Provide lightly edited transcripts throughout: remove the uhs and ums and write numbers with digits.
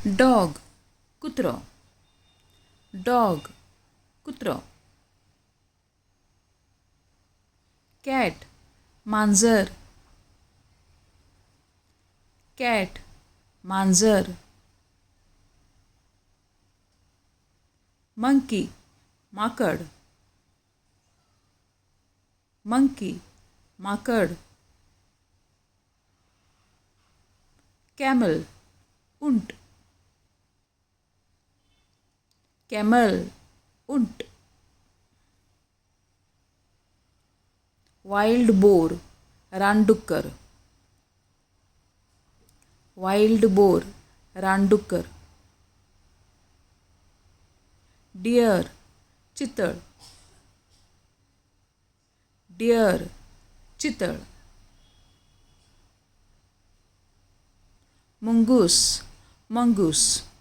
Dog कुत्रो. Dog कुत्रो. Cat मांजर. कॅट मांजर. मंकी माकड. मंकी माकड. कॅमल उंट. कॅमल उंट. वाईल्ड बोर रानडुक्कर. वाईल्ड बोर रानडुक्कर. डिअर चितळ. डिअर चितळ. मुंगूस मंगूस.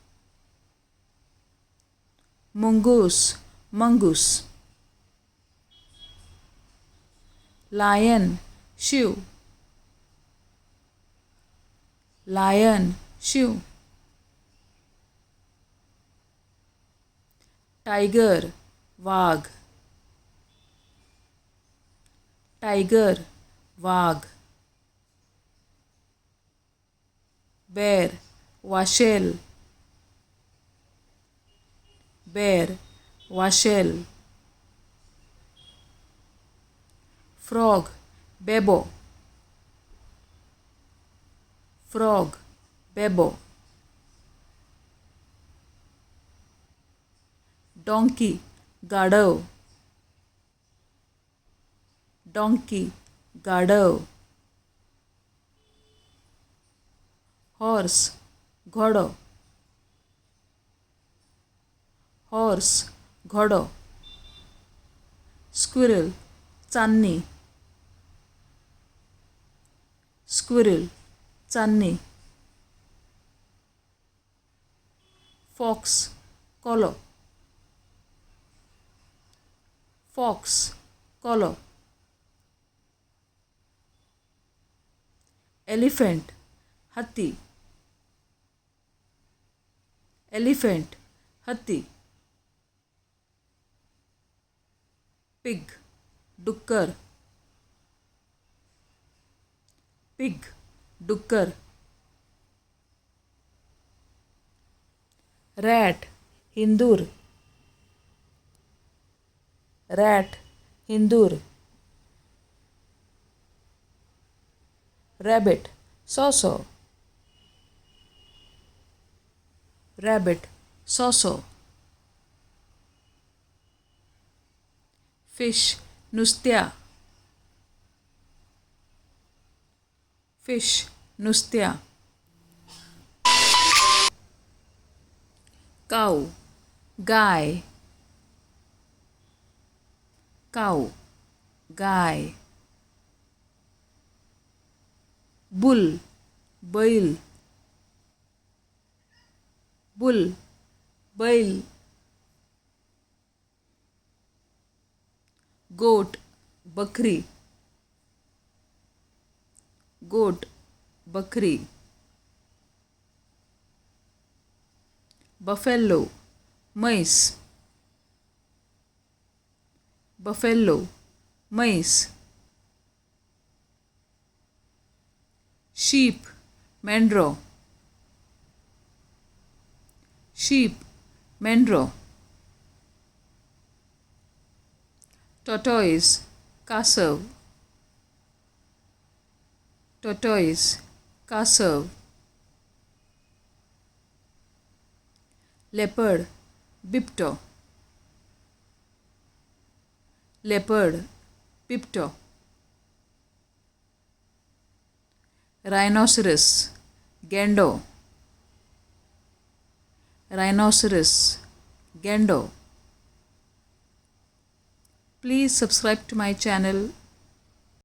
मुंगूस मंगूस. लायन शिव. लायन शिव. टायगर वाघ. टायगर वाघ. बेर वाशेल. बेर वाशेल. फ्रॉग बेबो. फ्रॉग बेबो. डॉंकी गाढव. डॉंकी गाढव. हॉर्स घोडो. हॉर्स घोडो. स्क्विरल चांदणी. स्क्विरल चांदणी. फॉक्स कोलो. फॉक्स कोलो. एलिफेंट हत्ती. एलिफेंट हत्ती. पिग डुक्कर. पिग डुक्कर. रॅट हिंदूर. रॅट हिंदूर. रॅबिट सॉसो. रॅबिट सॉसो. फिश नुस्त्या. फिश नुस्त्या. काऊ गाय. काऊ गाय. बुल बैल. बुल बैल. गोट बकरी. गोट बकरी. बफेलो म्हैस. बफेलो म्हैस. शीप मेंढरो. शीप मेंढरो. टॉर्टोइस कासव. टॉर्टोइस कासव. लेपर्ड बिबटो. लेपर्ड बिबटो. रायनोसरस गेंडो. रायनोसरस गेंडो. Please subscribe to my channel